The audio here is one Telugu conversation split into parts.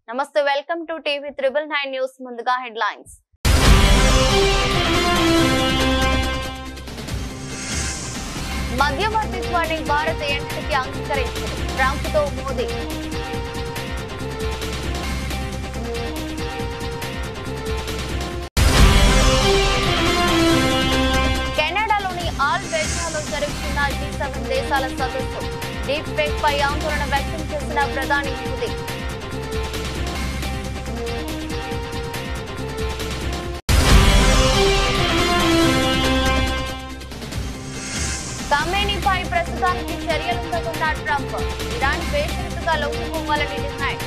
నమస్తే వెల్కమ్ టు టీవీ 999 న్యూస్ ముందుగా హెడ్లైన్స్ మధ్యవర్తిత్వాన్ని భారత్ ఎంటికి అంగీకరించింది ట్రంప్ తో మోదీ కెనడాలోని ఆల్బెర్టాలో జరుగుతున్న G7 దేశాల సదస్సు డీప్ ఫేక్ పై ఆందోళన వ్యక్తం చేసిన ప్రధాని మోదీ ఖమేనీపై ప్రస్తుతానికి చర్యలుందకున్న ట్రంప్ ఇరాన్ బేషరతుగా లొంగిపోవాలని డిమాండ్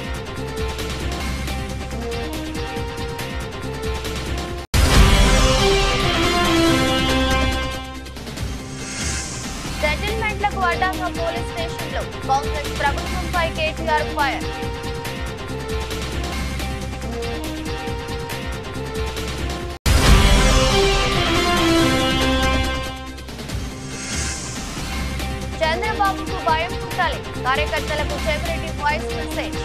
సెటిల్మెంట్లకు అడ్డంగా పోలీస్ స్టేషన్లో కాంగ్రెస్ ప్రభుత్వంపై కేటీఆర్ ఫైర్ చంద్రబాబుకు భయం పుట్టాలి కార్యకర్తలకు చెవిరెడ్డి వాయిస్ మెసేజ్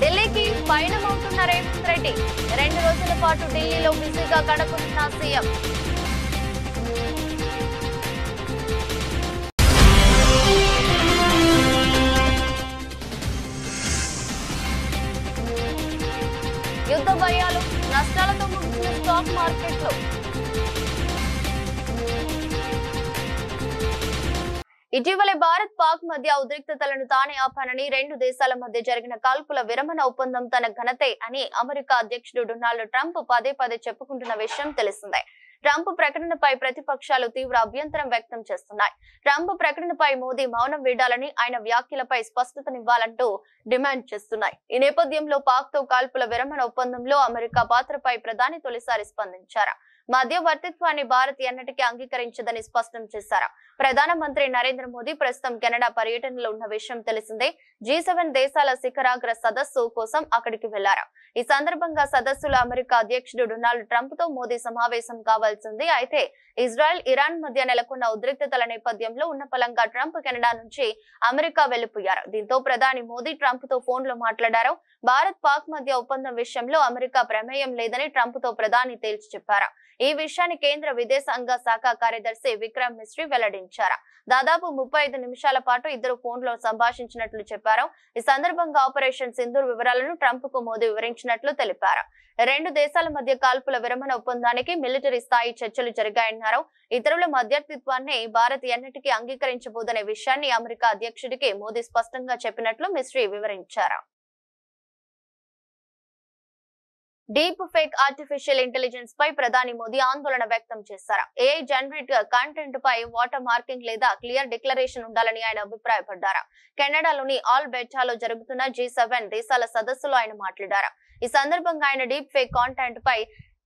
ఢిల్లీకి పయనమవుతున్న రేవంత్ రెడ్డి 2 రోజుల పాటు ఢిల్లీలో బిజీగా గడపనున్న సీఎం యుద్ధ భయాలు నష్టాలతో ముగిసిన స్టాక్ మార్కెట్లో ఇటీవలే భారత్ పాక్ మధ్య ఉద్రిక్తతలను తానే ఆపానని 2 దేశాల మధ్య జరిగిన కాల్పుల విరమణ ఒప్పందం తన ఘనతే అని అమెరికా అధ్యక్షుడు డొనాల్డ్ ట్రంప్ పదే చెప్పుకుంటున్న విషయం తెలిసిందే. ట్రంప్ ప్రకటనపై ప్రతిపక్షాలు తీవ్ర అభ్యంతరం వ్యక్తం చేస్తున్నాయి. ట్రంప్ ప్రకటనపై మోదీ మౌనం వీడాలని ఆయన వ్యాఖ్యలపై స్పష్టతనివ్వాలంటూ డిమాండ్ చేస్తున్నాయి. ఈ నేపథ్యంలో పాక్ తో కాల్పుల విరమణ ఒప్పందంలో అమెరికా పాత్రపై ప్రధాని తొలిసారి స్పందించారు. మధ్యవర్తిత్వాన్ని భారత్ ఎన్నటికీ అంగీకరించదని స్పష్టం చేశారు. ప్రధానమంత్రి నరేంద్ర మోదీ ప్రస్తుతం కెనడా పర్యటనలో ఉన్న విషయం తెలిసిందే. G7 దేశాల శిఖరాగ్ర సదస్సు కోసం అక్కడికి వెళ్లారు. ఈ సందర్భంగా సదస్సులో అమెరికా అధ్యక్షుడు డొనాల్డ్ ట్రంప్ తో మోదీ సమావేశం కావాల్సింది. అయితే ఇజ్రాయెల్ ఇరాన్ మధ్య నెలకొన్న ఉద్రిక్తతల నేపథ్యంలో ఉన్నపలంగా ట్రంప్ కెనడా నుంచి అమెరికా వెళ్లిపోయారు. దీంతో ప్రధాని మోదీ ట్రంప్ తో ఫోన్ లో మాట్లాడారు. భారత్ పాక్ మధ్య ఒప్పందం విషయంలో అమెరికా ప్రమేయం లేదని ట్రంప్ తో ప్రధాని తేల్చి చెప్పారు. ఈ విషయాన్ని కేంద్ర విదేశాంగ శాఖ కార్యదర్శి విక్రమ్ మిశ్రీ వెల్లడించారు. దాదాపు 35 నిమిషాల పాటు ఇద్దరు ఫోన్ లో సంభాషించినట్లు చెప్పారు. ఈ సందర్భంగా ఆపరేషన్ సింధూర్ వివరాలను ట్రంప్ కు మోదీ వివరించినట్లు తెలిపారు. 2 దేశాల మధ్య కాల్పుల విరమణ ఒప్పందానికి మిలిటరీ స్థాయి చర్చలు జరిగాయన్నారు. ఇతరుల మధ్యవర్తిత్వాన్ని భారత్ ఎన్నటికీ అంగీకరించబోదనే విషయాన్ని అమెరికా అధ్యక్షుడికి మోదీ స్పష్టంగా చెప్పినట్లు మిశ్రీ వివరించారు. డీప్ ఫేక్ ఆర్టిఫిషియల్ ఇంటెలిజెన్స్ పై ప్రధాని మోదీ ఆందోళన వ్యక్తం చేశారు. AI జనరేట్ కంటెంట్ పై వాటర్ మార్కింగ్ లేదా క్లియర్ డిక్లరేషన్ ఉండాలని ఆయన అభిప్రాయపడ్డారు. కెనడాలోని ఆల్బెర్టాలో జరుగుతున్న G7 దేశాల సదస్సులో ఆయన మాట్లాడారు. ఈ సందర్భంగా ఆయన డీప్ ఫేక్ కాంటెంట్ పై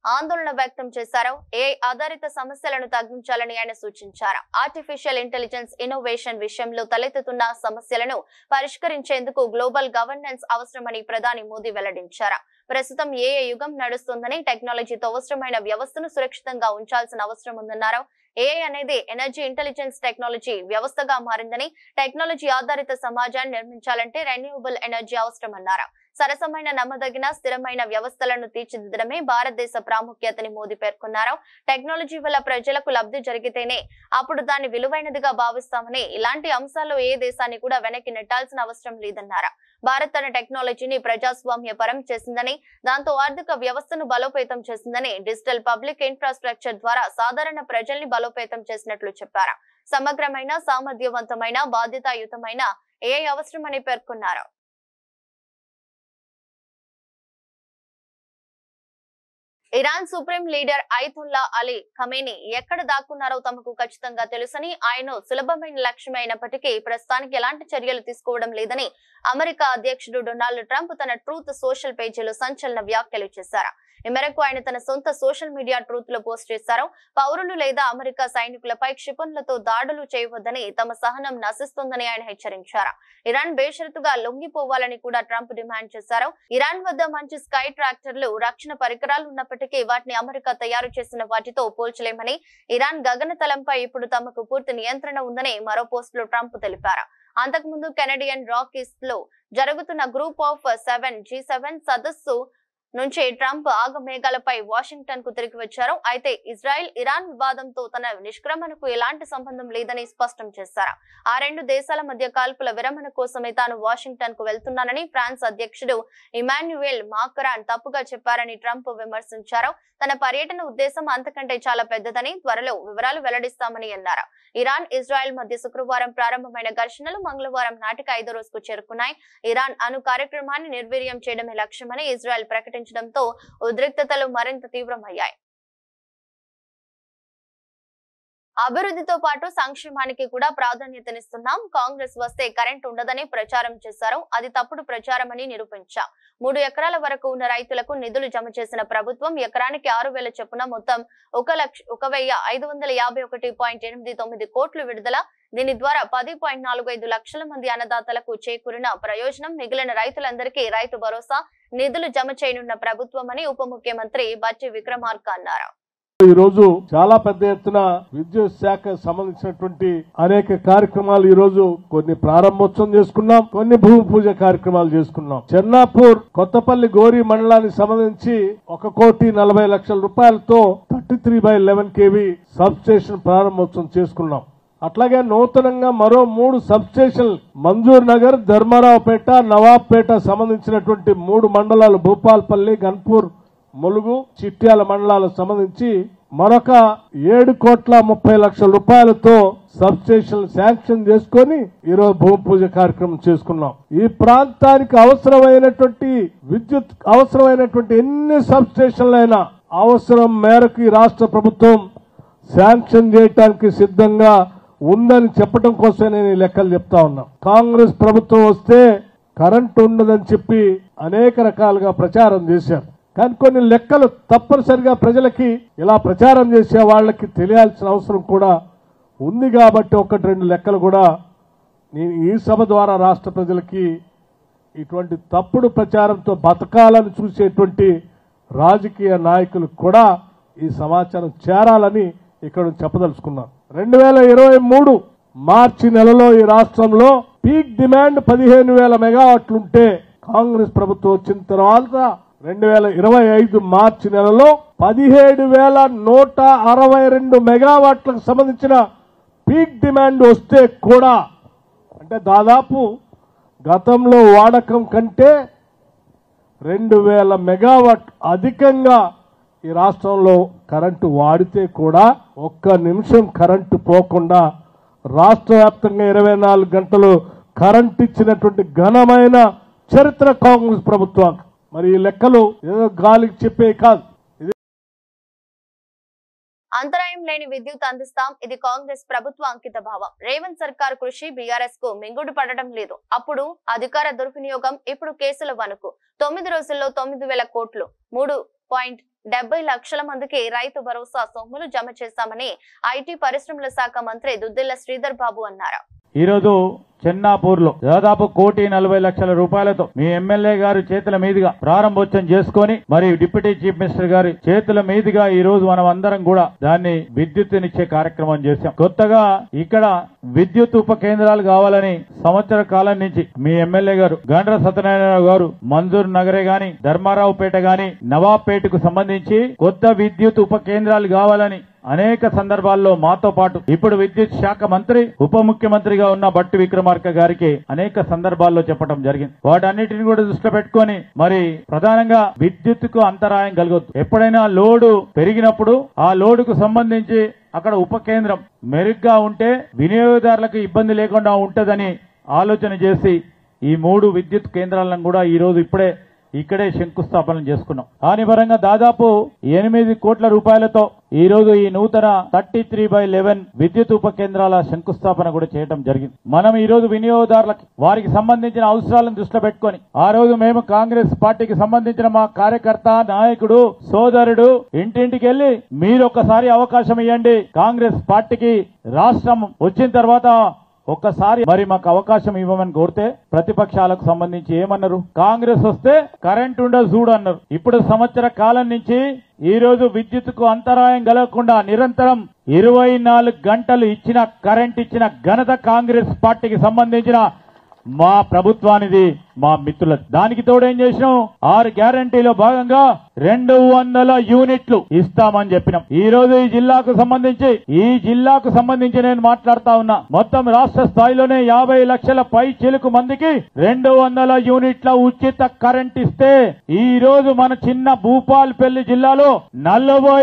ఆందోళన వ్యక్తం చేశారు. AI ఆధారిత సమస్యలను తగ్గించాలని ఆయన సూచించారు. ఆర్టిఫిషియల్ ఇంటెలిజెన్స్ ఇన్నోవేషన్ విషయంలో తలెత్తుతున్న సమస్యలను పరిష్కరించేందుకు గ్లోబల్ గవర్నెన్స్ అవసరమని ప్రధాని మోదీ వెల్లడించారు. ప్రస్తుతం AI యుగం నడుస్తుందని టెక్నాలజీతో అవసరమైన వ్యవస్థను సురక్షితంగా ఉంచాల్సిన అవసరం ఉందన్నారు. AI అనేది ఎనర్జీ ఇంటెలిజెన్స్ టెక్నాలజీ వ్యవస్థగా మారిందని, టెక్నాలజీ ఆధారిత సమాజాన్ని నిర్మించాలంటే రెన్యూవబుల్ ఎనర్జీ అవసరమన్నారు. సరసమైన నమ్మదగిన స్థిరమైన వ్యవస్థలను తీర్చిదిద్దడమే భారతదేశ ప్రాముఖ్యతని మోదీ పేర్కొన్నారు. టెక్నాలజీ వల్ల ప్రజలకు లబ్ధి జరిగితేనే అప్పుడు దాన్ని విలువైనదిగా భావిస్తామని, ఇలాంటి అంశాల్లో ఏ దేశాన్ని కూడా వెనక్కి నెట్టాల్సిన అవసరం లేదన్నారు. భారత్ తన టెక్నాలజీని ప్రజాస్వామ్య పరం చేసిందని, దాంతో ఆర్థిక వ్యవస్థను బలోపేతం చేసిందని, డిజిటల్ పబ్లిక్ ఇన్ఫ్రాస్ట్రక్చర్ ద్వారా సాధారణ ప్రజల్ని బలోపేతం చేసినట్లు చెప్పారు. సమగ్రమైన, సామర్థ్యవంతమైన, బాధ్యతాయుతమైన AI అవసరమని పేర్కొన్నారు. Iran supreme leader Ayatollah Ali Khamenei ఎక్కడ దాక్కున్నారో తమకు ఖచ్చితంగా తెలుసని, ఆయన సులభమైన లక్ష్యమే అయినప్పటికీ ప్రస్తుతానికి ఎలాంటి చర్యలు తీసుకోవడం లేదని అమెరికా అధ్యక్షుడు డొనాల్డ్ ట్రంప్ తన ట్రూత్ సోషల్ పేజీలో సంచలన వ్యాఖ్యలు చేశారు. ఈ మేరకు ఆయన తన సొంత సోషల్ మీడియా ట్రూత్ లో పోస్ట్ చేశారు. పౌరులు లేదా అమెరికా సైనికులపై క్షిపణులతో దాడులు చేయవద్దని, తమ సహనం నశిస్తోందని ఆయన హెచ్చరించారు. ఇరాన్ బేషరతుగా లొంగిపోవాలని కూడా ట్రంప్ డిమాండ్ చేశారు. ఇరాన్ వద్ద మంచి స్కై ట్రాక్టర్లు, రక్షణ పరికరాలు ఉన్నప్పటికీ వాటిని అమెరికా తయారు చేసిన వాటితో పోల్చలేమని, ఇరాన్ గగనతలంపై ఇప్పుడు తమకు పూర్తి నియంత్రణ ఉందని మరో పోస్ట్ లో ట్రంప్ తెలిపారు. అంతకుముందు కెనడియన్ రాకీస్ లో జరుగుతున్న గ్రూప్ ఆఫ్ 7 G7 సదస్సు నుంచి ట్రంప్ ఆగమేఘాలపై వాషింగ్టన్ కు తిరిగి వచ్చారు. అయితే ఇజ్రాయెల్ ఇరాన్ వివాదంతో తన నిష్క్రమణకు ఎలాంటి సంబంధం లేదని స్పష్టం చేశారు. ఆ రెండు దేశాల మధ్య కాల్పుల విరమణ కోసమే తాను వాషింగ్టన్ కు వెళ్తున్నానని ఫ్రాన్స్ అధ్యక్షుడు ఇమాన్యుయల్ మాక్రాన్ తప్పుగా చెప్పారని ట్రంప్ విమర్శించారు. తన పర్యటన ఉద్దేశం అంతకంటే చాలా పెద్దదని, త్వరలో వివరాలు వెల్లడిస్తామని అన్నారు. ఇరాన్ ఇజ్రాయెల్ మధ్య శుక్రవారం ప్రారంభమైన ఘర్షణలు మంగళవారం నాటికి 5వ రోజుకు చేరుకున్నాయి. ఇరాన్ అణు కార్యక్రమాన్ని నిర్వీర్యం చేయడమే లక్ష్యమని ఇజ్రాయెల్ ప్రకటించడంతో ఉద్రిక్తతలు మరింత తీవ్రమయ్యాయి. అభివృద్ధితో పాటు సంక్షేమానికి కూడా ప్రాధాన్యతనిస్తున్నాం. కాంగ్రెస్ వస్తే కరెంట్ ఉండదని ప్రచారం చేశారు. అది తప్పుడు ప్రచారమని నిరూపించాం. 3 ఎకరాల వరకు ఉన్న రైతులకు నిధులు జమ చేసిన ప్రభుత్వం ఎకరానికి 6,000 చొప్పున మొత్తం 1,551.89 కోట్లు విడుదల. దీని ద్వారా 10.45 లక్షల మంది అన్నదాతలకు చేకూరిన ప్రయోజనం. మిగిలిన రైతులందరికీ రైతు భరోసా నిధులు జమ చేయనున్న ప్రభుత్వమని ఉప ముఖ్యమంత్రి బట్టి విక్రమార్క అన్నారు. ఈ రోజు చాలా పెద్ద ఎత్తున విద్యుత్ శాఖకు సంబంధించినటువంటి అనేక కార్యక్రమాలు ఈ రోజు కొన్ని ప్రారంభోత్సవం చేసుకున్నాం, కొన్ని భూమి పూజ కార్యక్రమాలు చేసుకున్నాం. చెన్నాపూర్ కొత్తపల్లి గోరి మండలానికి సంబంధించి 1,40,00,000 రూపాయలతో 33/11 kV సబ్ స్టేషన్ ప్రారంభోత్సవం చేసుకున్నాం. అట్లాగే నూతనంగా మరో 3 సబ్ స్టేషన్ మంజూర్ నగర్, ధర్మారావుపేట, నవాబ్పేట సంబంధించినటువంటి 3 మండలాలు భూపాల్పల్లి, గన్పూర్, ములుగు, చిట్యాల మండలాలకు సంబంధించి మరొక 7,30,00,000 రూపాయలతో సబ్ స్టేషన్ శాంక్షన్ చేసుకుని ఈరోజు భూమి పూజ కార్యక్రమం చేసుకున్నాం. ఈ ప్రాంతానికి అవసరమైనటువంటి విద్యుత్ అవసరమైనటువంటి ఎన్ని సబ్ స్టేషన్లైనా అవసరం మేరకు ఈ రాష్ట్ర ప్రభుత్వం శాంక్షన్ చేయడానికి సిద్ధంగా ఉందని చెప్పడం కోసమే నేను ఈ లెక్కలు చెప్తా ఉన్నా. కాంగ్రెస్ ప్రభుత్వం వస్తే కరెంట్ ఉండదని చెప్పి అనేక రకాలుగా ప్రచారం చేశారు. కానీ కొన్ని లెక్కలు తప్పనిసరిగా ప్రజలకి ఇలా ప్రచారం చేసే వాళ్ళకి తెలియాల్సిన అవసరం కూడా ఉంది. కాబట్టి 1-2 లెక్కలు కూడా నేను ఈ సభ ద్వారా రాష్ట్ర ప్రజలకి ఇటువంటి తప్పుడు ప్రచారంతో బతకాలని చూసేటువంటి రాజకీయ నాయకులకు కూడా ఈ సమాచారం చేరాలని ఇక్కడ చెప్పదలుచుకున్నాను. 2023 మార్చి నెలలో ఈ రాష్ట్రంలో పీక్ డిమాండ్ 15,000 మెగావాట్లు ఉంటే కాంగ్రెస్ ప్రభుత్వం వచ్చిన తర్వాత 2025 మార్చి నెలలో 17,162 మెగావాట్లకు సంబంధించిన పీక్ డిమాండ్ వస్తే కూడా, అంటే దాదాపు గతంలో వాడకం కంటే 2,000 మెగావాట్ అధికంగా ఈ రాష్ట్రంలో కరెంటు వాడితే కూడా ఒక్క నిమిషం కరెంటు పోకుండా రాష్ట్ర వ్యాప్తంగా 24 గంటలు కరెంట్ ఇచ్చినటువంటి ఘనమైన చరిత్ర కాంగ్రెస్ ప్రభుత్వానికి. మరి ఈ లెక్కలు ఏదో గాలికి చెప్పే కాదు. అంతరాయం లేని విద్యుత్ అందిస్తాం, ఇది కాంగ్రెస్ ప్రభుత్వ అంకిత భావం. రేవంత్ సర్కార్ కృషి బీఆర్ఎస్ కు మింగుడు పడడం లేదు. అప్పుడు అధికార దుర్వినియోగం, ఇప్పుడు కేసుల వణుకు. 9 రోజుల్లో 9,000 కోట్లు, 3.70 లక్షల మందికి రైతు భరోసా సొమ్ములు జమ చేశామని ఐటీ పరిశ్రమల శాఖ మంత్రి దుద్దిళ్ల శ్రీధర్ బాబు అన్నారు. ఈరోజు చెన్నాపూర్ లో దాదాపు 1,40,00,000 రూపాయలతో మీ ఎమ్మెల్యే గారి చేతుల మీదుగా ప్రారంభోత్సవం చేసుకొని మరి డిప్యూటీ చీఫ్ మినిస్టర్ గారి చేతుల మీదుగా ఈ రోజు మనం అందరం కూడా దాన్ని విద్యుత్తునిచ్చే కార్యక్రమం చేశాం. కొత్తగా ఇక్కడ విద్యుత్ ఉప కేంద్రాలు కావాలని సంవత్సర కాలం నుంచి మీ ఎమ్మెల్యే గారు గండ్ర సత్యనారాయణ గారు మంజూర్ నగరే గాని, ధర్మారావుపేట గాని, నవాబ్పేటకు సంబంధించి కొత్త విద్యుత్ ఉప కేంద్రాలు కావాలని అనేక సందర్భాల్లో మాతో పాటు ఇప్పుడు విద్యుత్ శాఖ మంత్రి ఉప ముఖ్యమంత్రిగా ఉన్న బట్టి విక్రమార్క గారికి అనేక సందర్భాల్లో చెప్పడం జరిగింది. వాటన్నిటిని కూడా దృష్టిలో పెట్టుకొని మరి ప్రధానంగా విద్యుత్తుకు అంతరాయం కలగొద్దు. ఎప్పుడైనా లోడు పెరిగినప్పుడు ఆ లోడుకు సంబంధించి అక్కడ ఉప కేంద్రం మెరుగ్గా ఉంటే వినియోగదారులకు ఇబ్బంది లేకుండా ఉంటదని ఆలోచన చేసి ఈ 3 విద్యుత్ కేంద్రాలను కూడా ఈ రోజు ఇప్పుడే ఇక్కడే శంకుస్థాపన చేసుకున్నాం. దాని పరంగా దాదాపు 8 కోట్ల రూపాయలతో ఈ రోజు ఈ నూతన 33/11 విద్యుత్ ఉప కేంద్రాల శంకుస్థాపన కూడా చేయడం జరిగింది. మనం ఈ రోజు వినియోగదారులకి వారికి సంబంధించిన అవసరాలను దృష్టిలో పెట్టుకొని ఆ రోజు మేము కాంగ్రెస్ పార్టీకి సంబంధించిన మా కార్యకర్త నాయకుడు సోదరుడు ఇంటింటికి వెళ్లి మీరు ఒక్కసారి అవకాశం ఇవ్వండి, కాంగ్రెస్ పార్టీకి రాష్ట్రం వచ్చిన తర్వాత ఒక్కసారి మరి మాకు అవకాశం ఇవ్వమని కోరితే ప్రతిపక్షాలకు సంబంధించి ఏమన్నారు? కాంగ్రెస్ వస్తే కరెంట్ ఉండదు చూడు అన్నారు. ఇప్పుడు సంవత్సర కాలం నుంచి ఈ రోజు విద్యుత్తుకు అంతరాయం కలగకుండా నిరంతరం 24 గంటలు ఇచ్చిన కరెంట్ ఇచ్చిన ఘనత కాంగ్రెస్ పార్టీకి సంబంధించిన మా ప్రభుత్వానిది, మా మిత్రుల. దానికి తోడు ఏం చేసినాం? 6 గ్యారంటీలో భాగంగా 200 యూనిట్లు ఇస్తామని చెప్పినాం. ఈ రోజు ఈ జిల్లాకు సంబంధించి నేను మాట్లాడుతా ఉన్నా. మొత్తం రాష్ట్ర స్థాయిలోనే 50 లక్షల పై చిలుకు మందికి 200 యూనిట్ల ఉచిత కరెంట్ ఇస్తే ఈ రోజు మన చిన్న భూపాల్పల్లి జిల్లాలో 40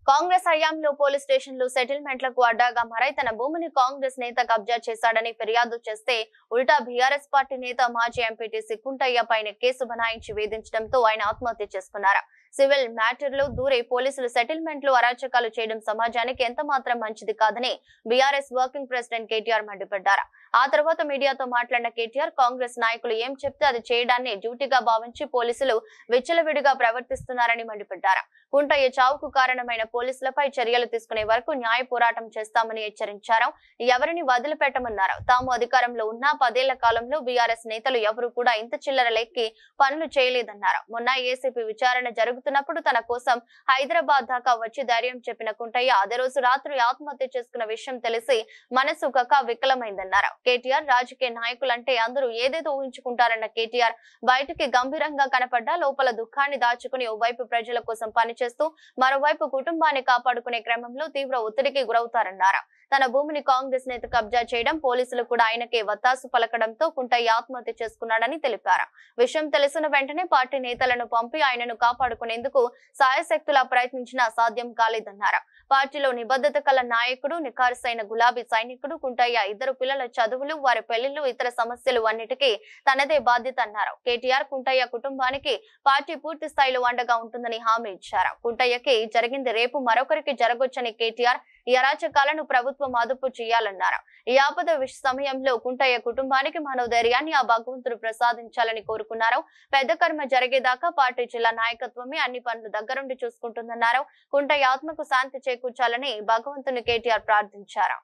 కాంగ్రెస్ హయాంలో పోలీస్ స్టేషన్లు సెటిల్మెంట్లకు అడ్డాగా మారై తన భూమిని కాంగ్రెస్ నేత కబ్జా చేశాడని ఫిర్యాదు చేస్తే ఉల్టా బీఆర్ఎస్ పార్టీ నేత మాజీ ఎంపీటీసీ కుంటయ్య పైన కేసు బనాయించి వేధించడంతో ఆయన ఆత్మహత్య చేసుకున్నారు. సివిల్ మ్యాటర్లో దూరే పోలీసులు సెటిల్మెంట్లు అరాచకాలు చేయడం సమాజానికి ఎంత మాత్రం మంచిది కాదని బీఆర్ఎస్ వర్కింగ్ ప్రెసిడెంట్ కేటీఆర్ మండిపడ్డారు. ఆ తర్వాత మీడియాతో మాట్లాడిన కేటీఆర్ కాంగ్రెస్ నాయకులు ఏం చెప్తే అది చేయడాన్ని డ్యూటీగా భావించి పోలీసులు విచ్చలవిడిగా ప్రవర్తిస్తున్నారని మండిపడ్డారు. కుంటయ్య చావుకు కారణమైన పోలీసులపై చర్యలు తీసుకునే వరకు న్యాయ పోరాటం చేస్తామని హెచ్చరించారు. ఎవరిని వదిలిపెట్టమన్నారు. తాము అధికారంలో ఉన్న 10 ఏళ్ల కాలంలో బీఆర్ఎస్ నేతలు ఎవరు కూడా ఇంత చిల్లర లెక్కి పనులు చేయలేదన్నారు. మొన్న ఏసీపీ విచారణ జరుగుతున్నప్పుడు తన కోసం హైదరాబాద్ దాకా వచ్చి ధైర్యం చెప్పిన కుంటయ్య అదే రోజు రాత్రి ఆత్మహత్య చేసుకున్న విషయం తెలిసి మనసు కక్క వికలమైందన్నారు. కేటీఆర్ రాజకీయ నాయకులంటే అందరూ ఏదేదో ఊహించుకుంటారన్న కేటీఆర్ బయటికి గంభీరంగా కనపడ్డా లోపల దుఃఖాన్ని దాచుకుని ఓవైపు ప్రజల కోసం పనిచేస్తూ మరోవైపు కుటుంబాన్ని కాపాడుకునే క్రమంలో తీవ్ర ఒత్తిడికి గురవుతారన్నారు. తన భూమిని కాంగ్రెస్ నేత కబ్జా చేయడం, పోలీసులు కూడా ఆయనకే వత్తాసు పలకడంతో కుంటయ్య ఆత్మహత్య చేసుకున్నాడని తెలిపారు. విషయం తెలిసిన వెంటనే పార్టీ నేతలను పంపి ఆయనను కాపాడుకునేందుకు సాయశక్తులా ప్రయత్నించినా సాధ్యం కాలేదన్నారు. పార్టీలో నిబద్ధత కల నాయకుడు, నిఖార్సైన గులాబీ సైనికుడు కుంటయ్య. 2 పిల్లల చదువులు, వారి పెళ్లిళ్లు, ఇతర సమస్యలు అన్నిటికీ తనదే బాధ్యత అన్నారు. కేటీఆర్ కుంటయ్య కుటుంబానికి పార్టీ పూర్తి స్థాయిలో అండగా ఉంటుందని హామీ ఇచ్చారు. కుంటయ్యకి జరిగింది రేపు మరొకరికి జరగొచ్చని కేటీఆర్ ఈ అరాచకాలను ప్రభుత్వం అదుపు చేయాలన్నారు. ఈ ఆపద సమయంలో కుంటయ్య కుటుంబానికి మనోధైర్యాన్ని ఆ భగవంతుడు ప్రసాదించాలని కోరుకున్నారు. పెద్ద కర్మ జరిగేదాకా పార్టీ జిల్లా నాయకత్వమే అన్ని పనులు దగ్గరుండి చూసుకుంటుందన్నారు. కుంటయ్య ఆత్మకు శాంతి చేకూర్చాలని భగవంతుని కేటీఆర్ ప్రార్థించారు.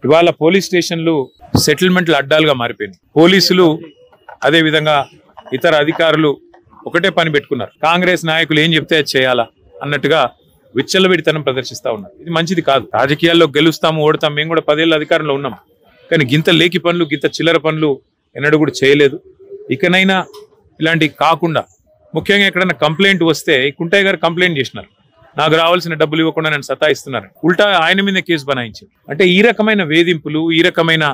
ఇవాళ పోలీస్ స్టేషన్లు సెటిల్మెంట్లు అడ్డాలుగా మారిపోయినాయి. పోలీసులు అదే విధంగా ఇతర అధికారులు ఒకటే పని పెట్టుకున్నారు. కాంగ్రెస్ నాయకులు ఏం చెప్తే చేయాలా అన్నట్టుగా విచ్చలవిడితనం ప్రదర్శిస్తా ఉన్నారు. ఇది మంచిది కాదు. రాజకీయాల్లో గెలుస్తాము, ఓడతాం. మేము కూడా 10 ఏళ్ల అధికారంలో ఉన్నాం. కానీ గింత లేకి పనులు, గింత చిల్లర పనులు ఎన్నడూ కూడా చేయలేదు. ఇకనైనా ఇలాంటివి కాకుండా, ముఖ్యంగా ఎక్కడైనా కంప్లైంట్ వస్తే కుంటయ్య గారు కంప్లైంట్ చేసినారు, నాకు రావాల్సిన డబ్బులు ఇవ్వకుండా నేను సతాయిస్తున్నారు. ఉల్టా ఆయన మీద కేసు బనాయించారు. అంటే ఈ రకమైన వేధింపులు, ఈ రకమైన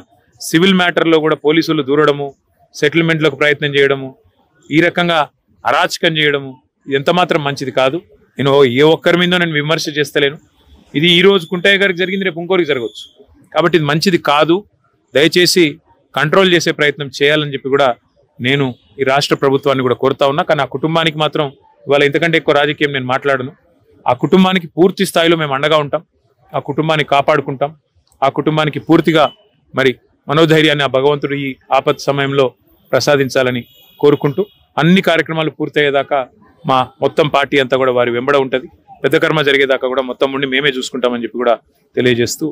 సివిల్ మ్యాటర్లో కూడా పోలీసులు దూరడము, సెటిల్మెంట్లకు ప్రయత్నం చేయడము, ఈ రకంగా అరాచకం చేయడము ఇది ఎంత మాత్రం మంచిది కాదు. నేను ఏ ఒక్కరి మీద నేను విమర్శ చేస్తలేను. ఇది ఈ రోజు కుంటయ్య గారికి జరిగింది, రేపు ఇంకోరికి జరగవచ్చు. కాబట్టి ఇది మంచిది కాదు. దయచేసి కంట్రోల్ చేసే ప్రయత్నం చేయాలని చెప్పి కూడా నేను ఈ రాష్ట్ర ప్రభుత్వాన్ని కూడా కోరుతా ఉన్నా. కానీ ఆ కుటుంబానికి మాత్రం ఇవాళ ఇంతకంటే ఎక్కువ రాజకీయం నేను మాట్లాడను. ఆ కుటుంబానికి పూర్తి స్థాయిలో మేము అండగా ఉంటాం. ఆ కుటుంబాన్ని కాపాడుకుంటాం. ఆ కుటుంబానికి పూర్తిగా మరి మనోధైర్యాన్ని ఆ భగవంతుడు ఈ ఆపద సమయంలో ప్రసాదించాలని కోరుకుంటూ అన్ని కార్యక్రమాలు పూర్తయ్యేదాకా మా మొత్తం పార్టీ అంతా కూడా వారి వెంబడ ఉంటుంది. పెద్ద కర్మ జరిగేదాకా కూడా మొత్తం ఉండి మేమే చూసుకుంటామని చెప్పి కూడా తెలియజేస్తూ,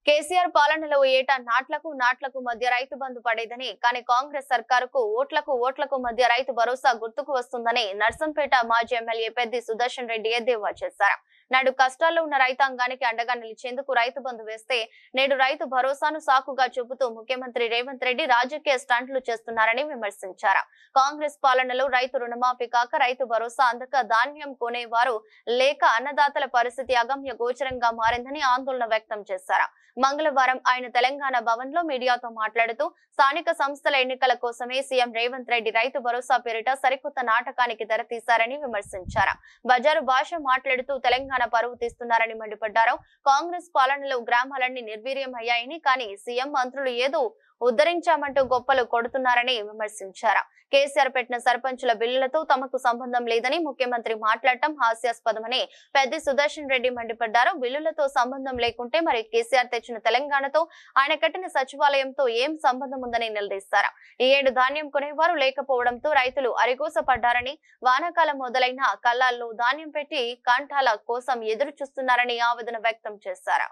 కేసీఆర్ పాలనలో ఏటా నాట్లకు మధ్య రైతు బంధు పడేదని, కానీ కాంగ్రెస్ సర్కారుకు ఓట్లకు మధ్య రైతు భరోసా గుర్తుకు వస్తుందని నర్సంపేట మాజీ ఎమ్మెల్యే పెద్ది సుదర్శన్ రెడ్డి ఎద్దేవా చేశారు. నాడు కష్టాల్లో ఉన్న రైతాంగానికి అండగా నిలిచేందుకు రైతు బంధు వేస్తే నేడు రైతు భరోసాను సాకుగా చూపుతూ ముఖ్యమంత్రి రేవంత్ రెడ్డి రాజకీయ స్టంట్లు చేస్తున్నారని విమర్శించారు. కాంగ్రెస్ పాలనలో రైతు రుణమాఫీ కాక రైతు భరోసా అందక ధాన్యం కొనేవారు లేక అన్నదాతల పరిస్థితి అగమ్య గోచరంగా మారిందని ఆందోళన వ్యక్తం చేశారు. మంగళవారం ఆయన తెలంగాణ భవన్ లో మీడియాతో మాట్లాడుతూ స్థానిక సంస్థల ఎన్నికల కోసమే సీఎం రేవంత్ రెడ్డి రైతు భరోసా పేరిట సరికొత్త నాటకానికి తెరతీశారని విమర్శించారు. బజారు భాష మాట్లాడుతూ తెలంగాణ పరువు తీస్తున్నారని మండిపడ్డారు. కాంగ్రెస్ పాలనలో గ్రామాలన్నీ నిర్వీర్యం అయ్యాయని, కానీ సీఎం మంత్రులు ఏదో ఉద్ధరించామంటూ గొప్పలు కొడుతున్నారని విమర్శించారు. కేసీఆర్ పెట్టిన సర్పంచుల బిల్లులతో తమకు సంబంధం లేదని ముఖ్యమంత్రి మాట్లాడటం హాస్యాస్పదమని పెద్ది సుదర్శన్ రెడ్డి మండిపడ్డారు. బిల్లులతో సంబంధం లేకుంటే మరి కేసీఆర్ తెచ్చిన తెలంగాణతో ఆయన కట్టిన సచివాలయంతో ఏం సంబంధం ఉందని నిలదీశారు. ఈ ఏడు ధాన్యం కొనేవారు లేకపోవడంతో రైతులు అరిగోస పడ్డారని, వానాకాలం మొదలైన కళ్ళాల్లో ధాన్యం పెట్టి కాంటాల కోసం ఎదురు చూస్తున్నారని ఆవేదన వ్యక్తం చేశారు.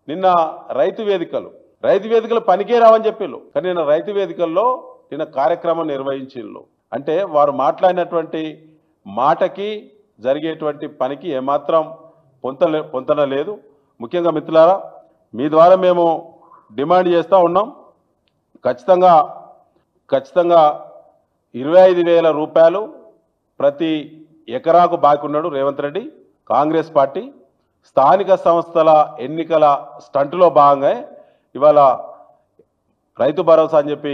నిన్న రైతు వేదికలు పనికే రావని చెప్పిళ్ళు, కానీ నిన్న రైతు వేదికల్లో నిన్న కార్యక్రమం నిర్వహించిళ్ళు. అంటే వారు మాట్లాడినటువంటి మాటకి జరిగేటువంటి పనికి ఏమాత్రం పొంతన లేదు. ముఖ్యంగా మిత్రులారా, మీ ద్వారా మేము డిమాండ్ చేస్తూ ఉన్నాం. ఖచ్చితంగా 25,000 రూపాయలు ప్రతి ఎకరాకు బాకీ ఉన్నాడు రేవంత్ రెడ్డి. కాంగ్రెస్ పార్టీ స్థానిక సంస్థల ఎన్నికల స్టంటులో భాగంగా ఇవాళ రైతు భరోసా అని చెప్పి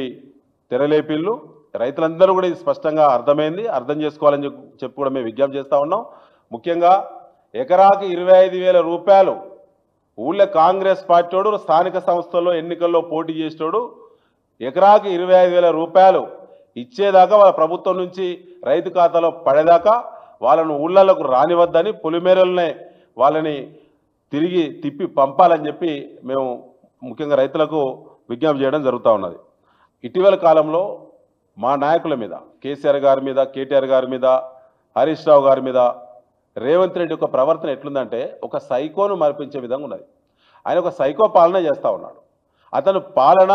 తెరలేపిళ్ళు. రైతులందరూ కూడా ఇది స్పష్టంగా అర్థమైంది, అర్థం చేసుకోవాలని చెప్పి కూడా మేము విజ్ఞప్తి చేస్తూ ఉన్నాం. ముఖ్యంగా ఎకరాకి 25,000 రూపాయలు ఊళ్ళో కాంగ్రెస్ పార్టీడు స్థానిక సంస్థల్లో ఎన్నికల్లో పోటీ చేసేటోడు ఎకరాకి 25,000 రూపాయలు ఇచ్చేదాకా వాళ్ళ ప్రభుత్వం నుంచి రైతు ఖాతాలో పడేదాకా వాళ్ళను ఊళ్ళకు రానివద్దని పులిమేరలనే వాళ్ళని తిరిగి తిప్పి పంపాలని చెప్పి మేము ముఖ్యంగా రైతులకు విజ్ఞప్తి చేయడం జరుగుతూ ఉన్నది. ఇటీవల కాలంలో మా నాయకుల మీద, కేసీఆర్ గారి మీద, కేటీఆర్ గారి మీద, హరీష్ రావు గారి మీద రేవంత్ రెడ్డి యొక్క ప్రవర్తన ఎట్లుందంటే ఒక సైకోను మరిపించే విధంగా ఉన్నది. ఆయన ఒక సైకో పాలన చేస్తూ ఉన్నాడు. అతను పాలన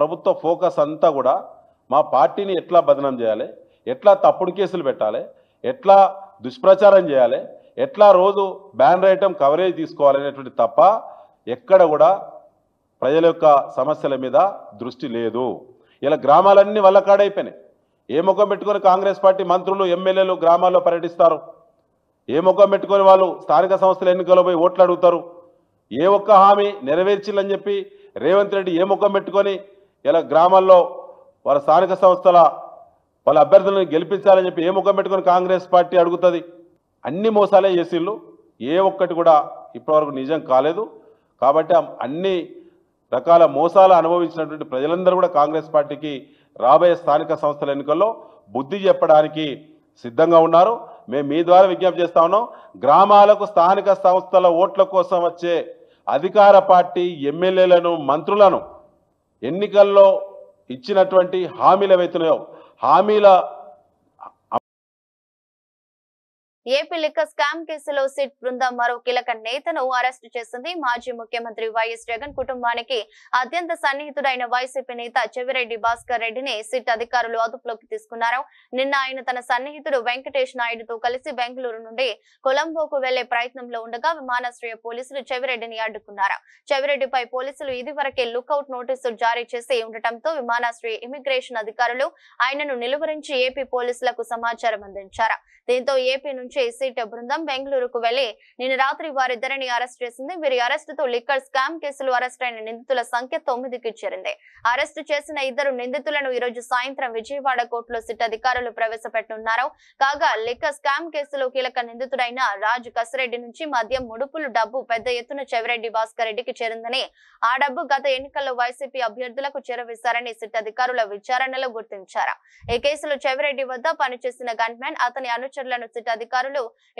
ప్రభుత్వ ఫోకస్ అంతా కూడా మా పార్టీని ఎట్లా బదనాం చేయాలి, ఎట్లా తప్పుడు కేసులు పెట్టాలి, ఎట్లా దుష్ప్రచారం చేయాలి, ఎట్లా రోజు బ్యాన్ రైటం కవరేజ్ తీసుకోవాలనేటువంటి తప్ప ఎక్కడ కూడా ప్రజల యొక్క సమస్యల మీద దృష్టి లేదు. ఇలా గ్రామాలన్నీ వల్లకాడైపోయినాయి. ఏ ముఖం పెట్టుకొని కాంగ్రెస్ పార్టీ మంత్రులు, ఎమ్మెల్యేలు గ్రామాల్లో పర్యటిస్తారు? ఏ ముఖం పెట్టుకొని వాళ్ళు స్థానిక సంస్థల ఎన్నికల్లో పోయి ఓట్లు అడుగుతారు? ఏ ఒక్క హామీ నెరవేర్చిల్లని చెప్పి రేవంత్ రెడ్డి ఏ ముఖం పెట్టుకొని ఇలా గ్రామాల్లో వాళ్ళ స్థానిక సంస్థల వాళ్ళ అభ్యర్థులను గెలిపించాలని చెప్పి ఏ ముఖం పెట్టుకొని కాంగ్రెస్ పార్టీ అడుగుతుంది? అన్ని మోసాలే చేసిళ్ళు, ఏ ఒక్కటి కూడా ఇప్పటివరకు నిజం కాలేదు. కాబట్టి అన్ని రకాల మోసాలు అనుభవించినటువంటి ప్రజలందరూ కూడా కాంగ్రెస్ పార్టీకి రాబోయే స్థానిక సంస్థల ఎన్నికల్లో బుద్ధి చెప్పడానికి సిద్ధంగా ఉన్నారు. మేము మీ ద్వారా విజ్ఞప్తి చేస్తా ఉన్నాం. గ్రామాలకు స్థానిక సంస్థల ఓట్ల కోసం వచ్చే అధికార పార్టీ ఎమ్మెల్యేలను, మంత్రులను ఎన్నికల్లో ఇచ్చినటువంటి హామీలు ఏవైతున్నాయో హామీల ఏపీ లిక్కర్ స్కామ్ కేసులో సిట్ బృందం మరో కీలక నేతను అరెస్టు చేసింది. మాజీ ముఖ్యమంత్రి వైఎస్ జగన్ కుటుంబానికి అత్యంత సన్నిహితుడైన వైసీపీ నేత చెవిరెడ్డి భాస్కర్ రెడ్డిని సిట్ అధికారులు అదుపులోకి తీసుకున్నారు. నిన్న ఆయన తన సన్నిహితుడు వెంకటేష్ నాయుడుతో కలిసి బెంగళూరు నుండి కొలంబోకు వెళ్లే ప్రయత్నంలో ఉండగా విమానాశ్రయ పోలీసులు చెవిరెడ్డిని అడ్డుకున్నారు. చెవిరెడ్డిపై పోలీసులు ఇదివరకే లుకౌట్ నోటీసులు జారీ చేసి ఉండటంతో విమానాశ్రయ ఇమిగ్రేషన్ అధికారులు ఆయనను నిలువరించి ఏపీ పోలీసులకు సమాచారం అందించారు. దీంతో ఏపీ నుంచి సిట్ బృందం బెంగళూరుకు వెళ్లి నిన్న రాత్రి వారిద్దరిని అరెస్ట్ చేసింది. వీరి అరెస్టుతో లిక్కర్ స్కామ్ కేసులో అరెస్ట్ అయిన నిందితుల సంఖ్య 9కి చేరింది. అరెస్టు చేసిన 2 నిందితులను ఈ రోజు సాయంత్రం విజయవాడ కోర్టులో సిట్ అధికారులు ప్రవేశపెట్టనున్నారు. కాగా లిక్కర్ స్కామ్ కేసులో కీలక నిందితుడైన రాజు కసిరెడ్డి నుంచి మద్యం ముడుపులు డబ్బు పెద్ద ఎత్తున చెవిరెడ్డి భాస్కర్ రెడ్డికి చేరిందని, ఆ డబ్బు గత ఎన్నికల్లో వైసీపీ అభ్యర్థులకు చేరవేశారని సిట్ అధికారుల విచారణలో గుర్తించారు. ఈ కేసులో చెవిరెడ్డి వద్ద పనిచేసిన గన్మ్యాన్, అతని అనుచరులను సిట్ అధికారులు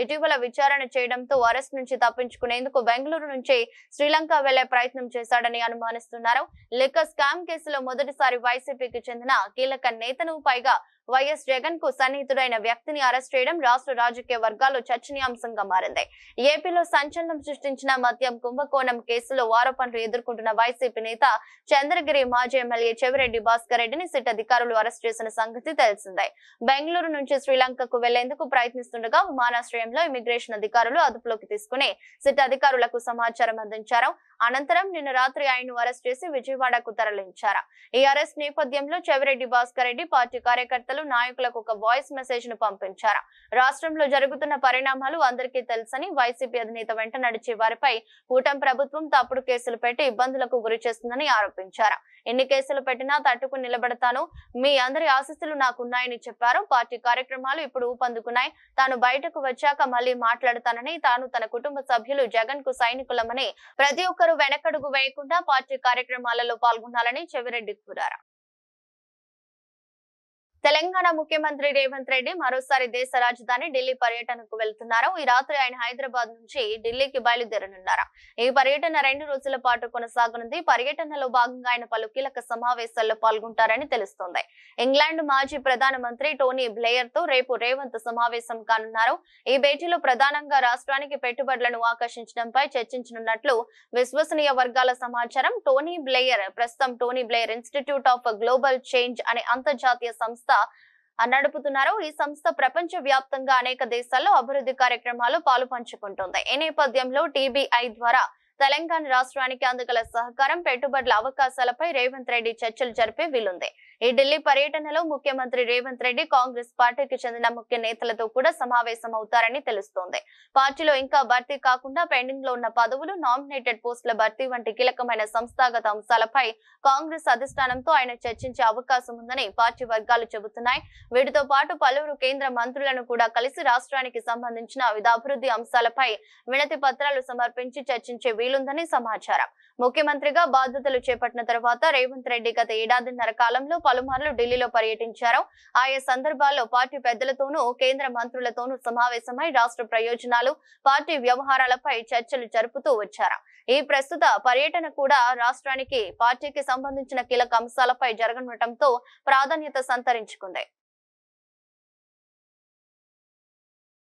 ఇటీవల విచారణ చేయడంతో అరెస్ట్ నుంచి తప్పించుకునేందుకు బెంగళూరు నుంచి శ్రీలంక వెళ్లే ప్రయత్నం చేశాడని అనుమానిస్తున్నారు. లిక్కర్ స్కామ్ కేసులో మొదటిసారి వైసీపీకి చెందిన కీలక నేతను, పైగా వైఎస్ జగన్ కు సన్నిహితుడైన వ్యక్తిని అరెస్ట్ చేయడం రాష్ట్ర రాజకీయ వర్గాల్లో చర్చనీయాంశంగా మారింది. ఏపీలో సంచలనం సృష్టించిన మద్యం కుంభకోణం కేసులో ఆరోపణలు ఎదుర్కొంటున్న వైసీపీ నేత చంద్రగిరి మాజీ ఎమ్మెల్యే చెవిరెడ్డి భాస్కర్ రెడ్డిని సిట్ అధికారులు అరెస్ట్ చేసిన సంగతి తెలిసిందే. బెంగళూరు నుంచి శ్రీలంకకు వెళ్లేందుకు ప్రయత్నిస్తుండగా విమానాశ్రయంలో ఇమిగ్రేషన్ అధికారులు అదుపులోకి తీసుకుని సిట్ అధికారులకు సమాచారం అందించారు. అనంతరం నిన్న రాత్రి ఆయన్ను అరెస్ట్ చేసి విజయవాడకు తరలించారు. ఈ అరెస్ట్ నేపథ్యంలో చెవిరెడ్డి భాస్కర్ రెడ్డి పార్టీ కార్యకర్తలు నేతలు నాయకులకు ఒక వాయిస్ మెసేజ్ ను పంపించారు. రాష్ట్రంలో జరుగుతున్న పరిణామాలు అందరికీ తెలుసని, వైసీపీ అధినేత వెంట నడిచే వారిపై కూటమి ప్రభుత్వం తప్పుడు కేసులు పెట్టి ఇబ్బందులకు గురి చేస్తుందని ఆరోపించారు. ఎన్ని కేసులు పెట్టినా తట్టుకుని నిలబడతాను, మీ అందరి ఆశీస్సులు నాకున్నాయని చెప్పారు. పార్టీ కార్యక్రమాలు ఇప్పుడు ఊపందుకున్నాయి, తాను బయటకు వచ్చాక మళ్లీ మాట్లాడతానని, తాను తన కుటుంబ సభ్యులు జగన్ కు సైనికులమని, ప్రతి ఒక్కరూ వెనకడుగు వేయకుండా పార్టీ కార్యక్రమాలలో పాల్గొనాలని చెవిరెడ్డి కోరారు. తెలంగాణ ముఖ్యమంత్రి రేవంత్ రెడ్డి మరోసారి దేశ రాజధాని ఢిల్లీ పర్యటనకు వెళ్తున్నారు. ఈ రాత్రి ఆయన హైదరాబాద్ నుంచి ఢిల్లీకి బయలుదేరనున్నారు. ఈ పర్యటన 2 రోజుల పాటు కొనసాగనుంది. పర్యటనలో భాగంగా ఆయన పలు కీలక సమావేశాల్లో పాల్గొంటారని తెలుస్తోంది. ఇంగ్లాండ్ మాజీ ప్రధానమంత్రి టోనీ బ్లేయర్ తో రేపు రేవంత్ సమావేశం కానున్నారు. ఈ భేటీలో ప్రధానంగా రాష్ట్రానికి పెట్టుబడులను ఆకర్షించడంపై చర్చించనున్నట్లు విశ్వసనీయ వర్గాల సమాచారం. టోనీ బ్లేయర్ ప్రస్తుతం Tony Blair institute of global change అనే అంతర్జాతీయ సంస్థ నడుపుతున్నారు. ఈ సంస్థ ప్రపంచ వ్యాప్తంగా అనేక దేశాల్లో అభివృద్ధి కార్యక్రమాలు పాలు పంచుకుంటుంది. ఈ నేపథ్యంలో TBI ద్వారా తెలంగాణ రాష్ట్రానికి అందగల సహకారం, పెట్టుబడుల అవకాశాలపై రేవంత్ రెడ్డి చర్చలు జరిపే వీలుంది. ఈ ఢిల్లీ పర్యటనలో ముఖ్యమంత్రి రేవంత్ రెడ్డి కాంగ్రెస్ పార్టీకి చెందిన ముఖ్య నేతలతో కూడా సమావేశం అవుతారని తెలుస్తోంది. పార్టీలో ఇంకా భర్తీ కాకుండా పెండింగ్ లో ఉన్న పదవులు, నామినేటెడ్ పోస్టుల భర్తీ వంటి కీలకమైన సంస్థాగత అంశాలపై కాంగ్రెస్ అధిష్టానంతో ఆయన చర్చించే అవకాశం ఉందని పార్టీ వర్గాలు చెబుతున్నాయి. వీటితో పాటు పలువురు కేంద్ర మంత్రులను కూడా కలిసి రాష్ట్రానికి సంబంధించిన వివిధ అభివృద్ధి అంశాలపై వినతి పత్రాలు సమర్పించి చర్చించే వీలుందని సమాచారం. ముఖ్యమంత్రిగా బాధ్యతలు చేపట్టిన తర్వాత రేవంత్ రెడ్డి గత ఏడాదిన్నర కాలంలో పలుమార్లు ఢిల్లీలో పర్యటించారు. ఆయా సందర్భాల్లో పార్టీ పెద్దలతోనూ కేంద్ర మంత్రులతోనూ సమావేశమై రాష్ట్ర ప్రయోజనాలు, పార్టీ వ్యవహారాలపై చర్చలు జరుపుతూ వచ్చారు. ఈ ప్రస్తుత పర్యటన కూడా రాష్ట్రానికి, పార్టీకి సంబంధించిన కీలక అంశాలపై జరగనుండటంతో ప్రాధాన్యత సంతరించుకుంది.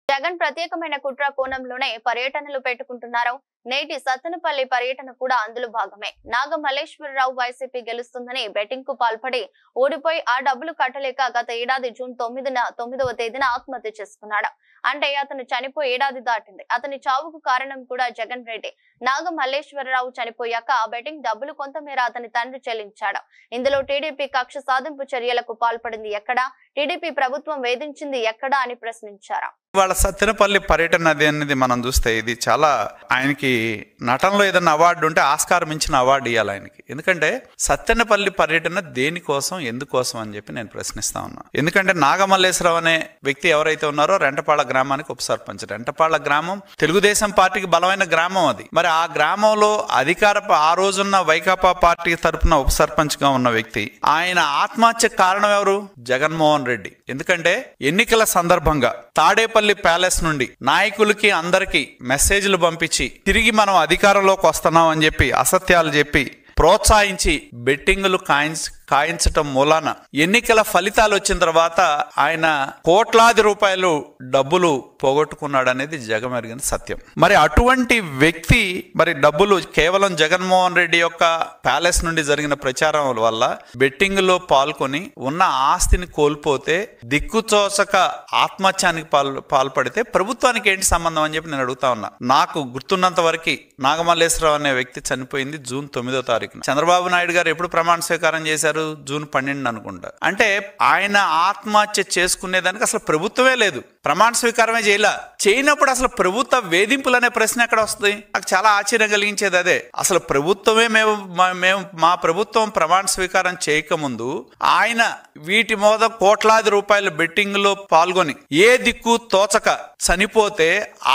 జగన్ ప్రత్యేకమైన కుట్ర కోణంలోనే పర్యటనలు పెట్టుకుంటున్నారు. నేటి సత్తెనపల్లి పర్యటన కూడా అందులో భాగమే. నాగమల్లేశ్వరరావు వైసీపీ గెలుస్తుందని బెట్టింగ్ కు పాల్పడి ఓడిపోయి ఆ డబ్బులు కట్టలేక గత ఏడాది జూన్ 9వ తేదీన ఆత్మహత్య చేసుకున్నాడు. అంటే అతను చనిపోయి ఏడాది దాటింది. అతని చావుకు కారణం కూడా జగన్ రెడ్డి. నాగమల్లేశ్వరరావు చనిపోయాక ఆ బెట్టింగ్ డబ్బులు కొంతమేర అతని తండ్రి చెల్లించాడు. ఇందులో టీడీపీ కక్ష సాధింపు చర్యలకు పాల్పడింది ఎక్కడా, టీడీపీ ప్రభుత్వం వేధించింది ఎక్కడా అని ప్రశ్నించారు. వాళ్ళ సత్తెనపల్లి పర్యటన అనేది మనం చూస్తే ఇది చాలా, ఆయనకి నటనలో ఏదైనా అవార్డు ఉంటే ఆస్కార్ మించిన అవార్డు ఇవ్వాలి ఆయనకి. ఎందుకంటే సత్తెనపల్లి పర్యటన దేనికోసం, ఎందుకోసం అని చెప్పి నేను ప్రశ్నిస్తా ఉన్నా. ఎందుకంటే నాగమల్లేశ్వరరావు అనే వ్యక్తి ఎవరైతే ఉన్నారో రెంటపాళ్ళ గ్రామానికి ఉప సర్పంచ్. రెంటపాళ్ళ గ్రామం తెలుగుదేశం పార్టీకి బలమైన గ్రామం అది. మరి ఆ గ్రామంలో ఆ రోజున్న వైకాపా పార్టీ తరఫున ఉప సర్పంచ్ గా ఉన్న వ్యక్తి, ఆయన ఆత్మహత్య కారణం ఎవరు? జగన్మోహన్ రెడ్డి. ఎందుకంటే ఎన్నికల సందర్భంగా తాడేపల్లి ప్యాలెస్ నుండి నాయకులకి అందరికి మెసేజ్లు పంపించి తిరిగి మనం అధికారంలోకి వస్తున్నాం అని చెప్పి అసత్యాలు చెప్పి ప్రోత్సహించి బెట్టింగులు కాయించటం మూలాన ఎన్నికల ఫలితాలు వచ్చిన తర్వాత ఆయన కోట్లాది రూపాయలు డబ్బులు పోగొట్టుకున్నాడు అనేది జగమెరిగిన సత్యం. మరి అటువంటి వ్యక్తి మరి డబ్బులు కేవలం జగన్మోహన్ రెడ్డి యొక్క ప్యాలెస్ నుండి జరిగిన ప్రచారం వల్ల బెట్టింగ్ లో పాల్గొని ఉన్న ఆస్తిని కోల్పోతే దిక్కుచోచక ఆత్మహత్యానికి పాల్పడితే ప్రభుత్వానికి ఏంటి సంబంధం అని చెప్పి నేను అడుగుతా ఉన్నా. నాకు గుర్తున్నంత వరకు నాగమల్లేశ్వరరావు అనే వ్యక్తి చనిపోయింది జూన్ 9వ తారీఖున. చంద్రబాబు నాయుడు గారు ఎప్పుడు ప్రమాణ స్వీకారం చేశారు? జూన్ 12 అనుకుంటా. అంటే ఆయన ఆత్మహత్య చేసుకునేదానికి అసలు ప్రభుత్వమే లేదు, ప్రమాణ స్వీకారమే చేయనప్పుడు అసలు ప్రభుత్వ వేధింపులు అనే ప్రశ్న ఎక్కడ వస్తుంది? నాకు చాలా ఆశ్చర్యం కలిగించేది అదే. అసలు ప్రభుత్వమే మా ప్రభుత్వం ప్రమాణ స్వీకారం చేయకముందు ఆయన వీటి మీద కోట్లాది రూపాయల బెట్టింగ్ లో పాల్గొని ఏ దిక్కు తోచక చనిపోతే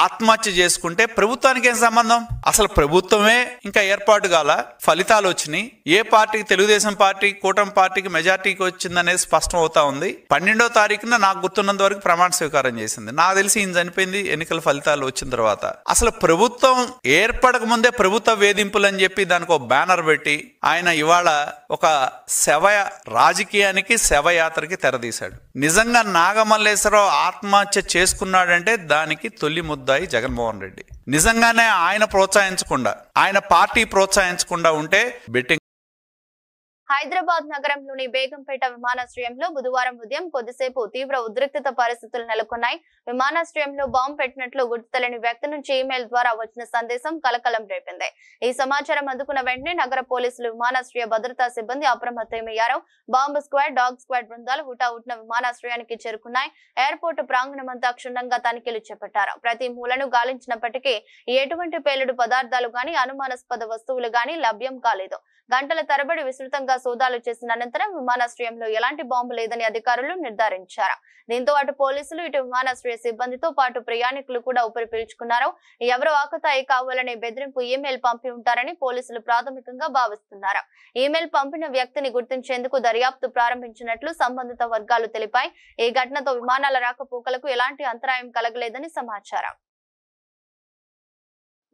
ఆత్మహత్య చేసుకుంటే ప్రభుత్వానికి ఏం సంబంధం? అసలు ప్రభుత్వమే ఇంకా ఏర్పాటు కాల, ఫలితాలు వచ్చినాయి. ఏ పార్టీకి, తెలుగుదేశం పార్టీ కూటమి పార్టీకి మెజార్టీకి వచ్చిందనేది స్పష్టం అవుతా ఉంది. 12వ తారీఖున నాకు గుర్తున్నంత వరకు ప్రమాణ స్వీకారం చేసింది. నాకు తెలిసి ఈయన చనిపోయింది ఎన్నికల ఫలితాలు వచ్చిన తర్వాత. అసలు ప్రభుత్వం ఏర్పడక ముందే ప్రభుత్వ వేధింపులు అని చెప్పి దానికి ఒక బ్యానర్ పెట్టి ఆయన ఇవాళ ఒక రాజకీయానికి శవయాత్రకి తెరదీశాడు. నిజంగా నాగమల్లేశ్వరరావు ఆత్మహత్య చేసుకున్నాడంటే దానికి తొలి ముద్దాయి జగన్మోహన్ రెడ్డి. నిజంగానే ఆయన ప్రోత్సహించకుండా, ఆయన పార్టీ ప్రోత్సహించకుండా ఉంటే బెట్టింగ్ హైదరాబాద్ నగరంలోని బేగంపేట విమానాశ్రయంలో బుధవారం ఉదయం కొద్దిసేపు తీవ్ర ఉద్రిక్తత పరిస్థితులు నెలకొన్నాయి. విమానాశ్రయంలో బాంబు పెట్టినట్లు గుర్తు తెలియని వ్యక్తి నుంచి ఈమెయిల్ ద్వారా వచ్చిన సందేశం కలకలం రేపింది. ఈ సమాచారం అందుకున్న వెంటనే నగర పోలీసులు, విమానాశ్రయ భద్రతా సిబ్బంది అప్రమత్తమయ్యారు. బాంబు స్క్వాడ్, డాగ్ స్క్వాడ్ బృందాలు హుటాహుటిన విమానాశ్రయానికి చేరుకున్నాయి. ఎయిర్పోర్ట్ ప్రాంగణమంతా క్షుణ్ణంగా తనిఖీలు చేపట్టారు. ప్రతి మూలను గాలించినప్పటికీ ఎటువంటి పేలుడు పదార్థాలు గాని, అనుమానాస్పద వస్తువులు గాని లభ్యం కాలేదు. గంటల తరబడి విస్తృతంగా సోదాలు చేసిన అనంతరం విమానాశ్రయంలో ఎలాంటి బాంబు లేదని అధికారులు నిర్ధారించారు. దీంతో అటు పోలీసులు, ఇటు విమానాశ్రయ సిబ్బందితో పాటు ప్రయాణికులు కూడా ఊపిరి పీల్చుకున్నారు. ఎవరో ఆకతాయి కావాలనే బెదిరింపు ఈమెయిల్ పంపి ఉంటారని పోలీసులు ప్రాథమికంగా భావిస్తున్నారు. ఈమెయిల్ పంపిన వ్యక్తిని గుర్తించేందుకు దర్యాప్తు ప్రారంభించినట్లు సంబంధిత వర్గాలు తెలిపాయి. ఈ ఘటనతో విమానాల రాకపోకలకు ఎలాంటి అంతరాయం కలగలేదని సమాచారం.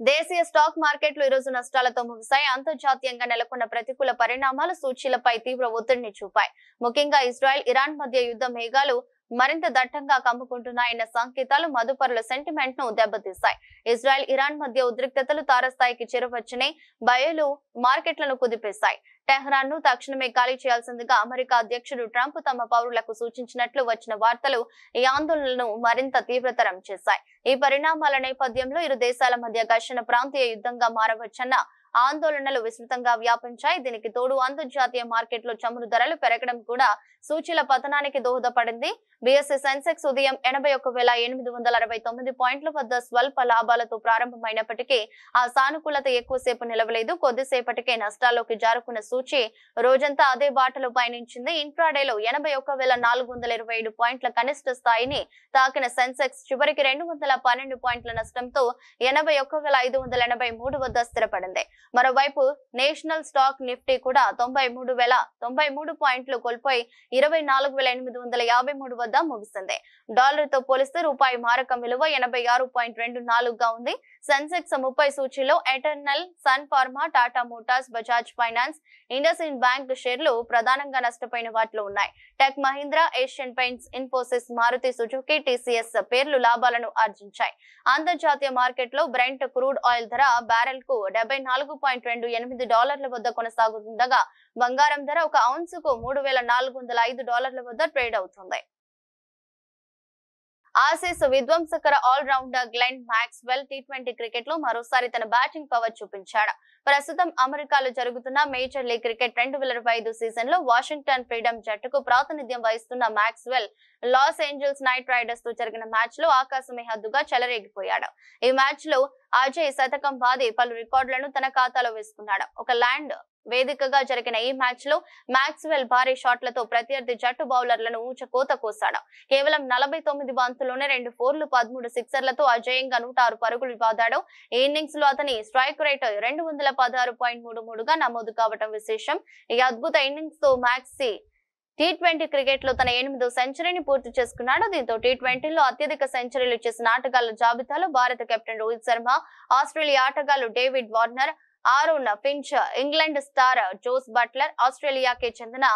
దేశీయ స్టాక్ మార్కెట్లు ఈ రోజు నష్టాలతో ముగిశాయి. అంతర్జాతీయంగా నెలకొన్న ప్రతికూల పరిణామాలు సూచీలపై తీవ్ర ఒత్తిడిని చూపాయి. ముఖ్యంగా ఇజ్రాయెల్, ఇరాన్ మధ్య యుద్ధ మేఘాలు మరింత దట్టంగా కమ్ముకుంటున్నాయన్న సంకేతాలు మదుపరుల సెంటిమెంట్ ను దెబ్బతీశాయి. ఇజ్రాయెల్, ఇరాన్ మధ్య ఉద్రిక్తతలు తారస్థాయికి చేరువచ్చినాయి. బయలు మార్కెట్లను కుదిపేశాయి. టెహ్రాన్ ను తక్షణమే ఖాళీ చేయాల్సిందిగా అమెరికా అధ్యక్షుడు ట్రంప్ తమ పౌరులకు సూచించినట్లు వచ్చిన వార్తలు ఈ ఆందోళనలను మరింత తీవ్రతరం చేశాయి. ఈ పరిణామాల నేపథ్యంలో ఇరు దేశాల మధ్య ఘర్షణ ప్రాంతీయ యుద్ధంగా మారవచ్చన్న ఆందోళనలు విస్తృతంగా వ్యాపించాయి. దీనికి తోడు అంతర్జాతీయ మార్కెట్లో చమురు ధరలు పెరగడం కూడా సూచీల పతనానికి దోహదపడింది. బీఎస్ఈ సెన్సెక్స్ ఉదయం 81,869 పాయింట్ల వద్ద స్వల్ప లాభాలతో ప్రారంభమైనప్పటికీ ఆ సానుకూలత ఎక్కువసేపు నిలవలేదు. కొద్దిసేపటికే నష్టాల్లోకి జారుకున్న సూచీ రోజంతా అదే బాటలో పయనించింది. ఇంట్రాడేలో 81,427 పాయింట్ల కనిష్ట స్థాయిని తాకిన సెన్సెక్స్ చివరికి 212 పాయింట్ల నష్టంతో 81,583 వద్ద స్థిరపడింది. మరోవైపు నేషనల్ స్టాక్ నిఫ్టీ కూడా 93,093 పాయింట్లు కోల్పోయి 24,853 వద్ద ముగిసింది. డాలర్ తో పోలిస్తే రూపాయి మారకం విలువ 86.24 గా ఉంది. సెన్సెక్స్ 30 సూచీలో eternal, sun pharma, Tata motors, Bajaj finance, IndusInd bank షేర్లు ప్రధానంగా నష్టపోయిన వాటిలో ఉన్నాయి. Tech Mahindra, Asian paints, Infosys, Maruti Suzuki, TCS పేర్లు లాభాలను ఆర్జించాయి. అంతర్జాతీయ మార్కెట్ లో బ్రెంట్ క్రూడ్ ఆయిల్ ధర బ్యారెల్ కు $74.28 వద్ద కొనసాగుతుండగా బంగారం ధర ఒక ఔన్సుకు $3,405 వద్ద ట్రేడ్ అవుతుంది. ఆసీస్ విధ్వంసకర ఆల్ రౌండర్ గ్లెన్ మాక్స్వెల్ టీ20 క్రికెట్ లో మరోసారి తన బ్యాటింగ్ పవర్ చూపించాడు. ప్రస్తుతం అమెరికాలో జరుగుతున్న మేజర్ లీగ్ క్రికెట్ 2025 సీజన్ లో వాషింగ్టన్ ఫ్రీడమ్ జట్టుకు ప్రాతినిధ్యం వహిస్తున్న Maxwell Los Angeles Knight Riders తో జరిగిన మ్యాచ్ లో ఆకాశమే హద్దుగా చెలరేగిపోయాడు. ఈ మ్యాచ్ లో అజయ్ శతకం బాది పలు రికార్డులను తన ఖాతాలో వేసుకున్నాడు. ఒక ల్యాండ్ వేదికగా జరిగిన ఈ మ్యాచ్ లో మాక్స్వెల్ భారీ షాట్లతో ప్రత్యర్థి జట్టు బౌలర్లను ఊచకోత కోసాడు. కేవలం 49 బంతుల్లోనే 2 4లు, 13 సిక్సర్లతో అజేయంగా 106 పరుగులు బాదాడు. ఈ ఇన్నింగ్స్ లో అతని స్ట్రైక్ రేట్ 216.33 గా నమోదు కావడం విశేషం. ఈ అద్భుత ఇన్నింగ్స్ తో మాక్సీ టీ20 క్రికెట్ లో తన 8వ సెంచరీని పూర్తి చేసుకున్నాడు. దీంతో టీ20లో అత్యధిక సెంచరీలు చేసిన ఆటగాళ్ల జాబితాలో భారత కెప్టెన్ రోహిత్ శర్మ, ఆస్ట్రేలియా ఆటగాళ్లు David Warner, Aaron Finch, England star Jos Buttler, ఆస్ట్రేలియాకి చెందిన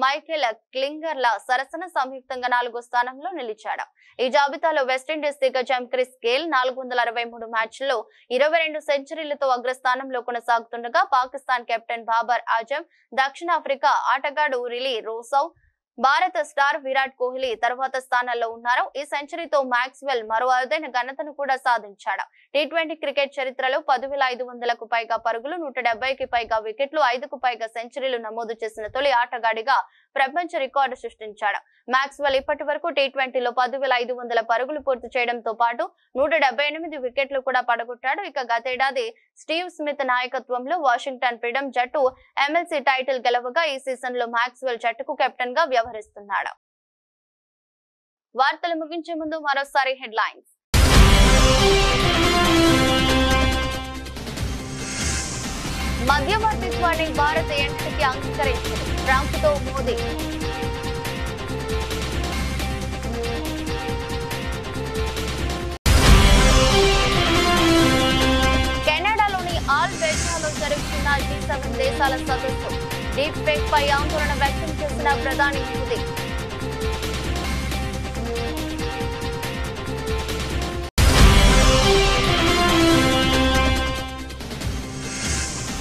మైకేల్ క్లింగర్ల సరసన సంయుక్తంగా 4వ స్థానంలో నిలిచాడు. ఈ జాబితాలో వెస్టిండీస్ దిగ్గజం క్రిస్ గేల్ 463 మ్యాచ్ల్లో 22 సెంచరీలతో అగ్రస్థానంలో కొనసాగుతుండగా పాకిస్తాన్ కెప్టెన్ బాబర్ ఆజం, దక్షిణాఫ్రికా ఆటగాడు రిలీ రోసవ్, భారత స్టార్ విరాట్ కోహ్లీ తర్వాత స్థానాల్లో ఉన్నారు. ఈ సెంచరీతో మాక్స్వెల్ మరో అరుదైన ఘనతను కూడా సాధించాడు. టీ20 క్రికెట్ చరిత్రలో 10,500కు పైగా పరుగులు, 170కి పైగా వికెట్లు, 5కు పైగా సెంచరీలు నమోదు చేసిన తొలి ఆటగాడిగా ప్రపంచ రికార్డు సృష్టించాడు. మాక్స్వెల్ ఇప్పటి వరకు టీ20లో 10,500 పరుగులు పూర్తి చేయడంతో పాటు 178 వికెట్లు కూడా పడగొట్టాడు. ఇక గతేడాది స్టీవ్ స్మిత్ నాయకత్వంలో వాషింగ్టన్ ఫ్రీడమ్ జట్టు ఎమ్మెల్సీ టైటిల్ గెలవగా ఈ సీజన్ లో మాక్స్వెల్ జట్టుకు కెప్టెన్ గా వ్యవహరిస్తున్నాడు. వార్తలు ముగించే ముందు మరోసారి హెడ్లైన్స్. మధ్యవర్తిత్వాన్ని భారత్ ఎన్నికకి అంగీకరించింది. ట్రంప్ తో మోదీ. కెనడాలోని ఆల్బెర్టాలో జరుగుతున్న G7 దేశాల సదస్సు. డీప్ ఫేక్ పై ఆందోళన వ్యక్తం చేసిన ప్రధాని మోదీ.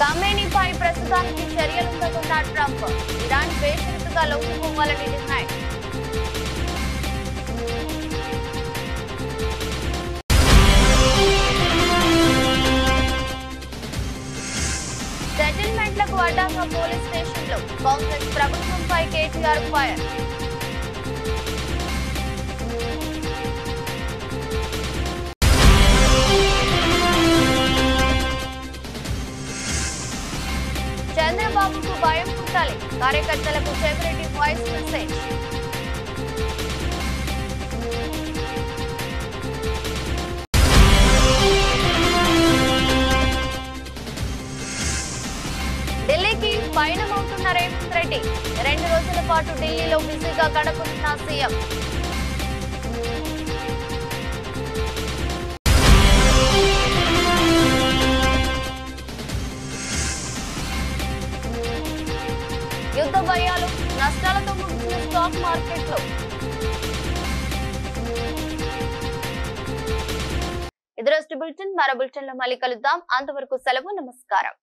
ఖమేనీపై ప్రస్తుతానికి చర్యలుండకుండా డొనాల్డ్ ట్రంప్. ఇరాన్ బేషరతుగా లొంగిపోవాలని డిమాండ్. సెటిల్మెంట్లకు అడ్డాగా పోలీస్ స్టేషన్లో కాంగ్రెస్ ప్రభుత్వంపై కేటీఆర్ ఫైర్. చంద్రబాబుకు భయం పుట్టాలి, కార్యకర్తలకు సెక్యూరిటీ వాయిస్ మెసేజ్. ఢిల్లీకి పయనమవుతున్న రేవంత్ రెడ్డి. 2 రోజుల పాటు ఢిల్లీలో బిజీగా గడపనున్న సీఎం. యుద్ధ భయాలు, నష్టాలతో ముగిసిన స్టాక్ మార్కెట్లో. ఇది రోజు బులెటిన్. మరో బులెటిన్ లో మళ్ళీ కలుద్దాం. అంతవరకు సెలవు. నమస్కారం.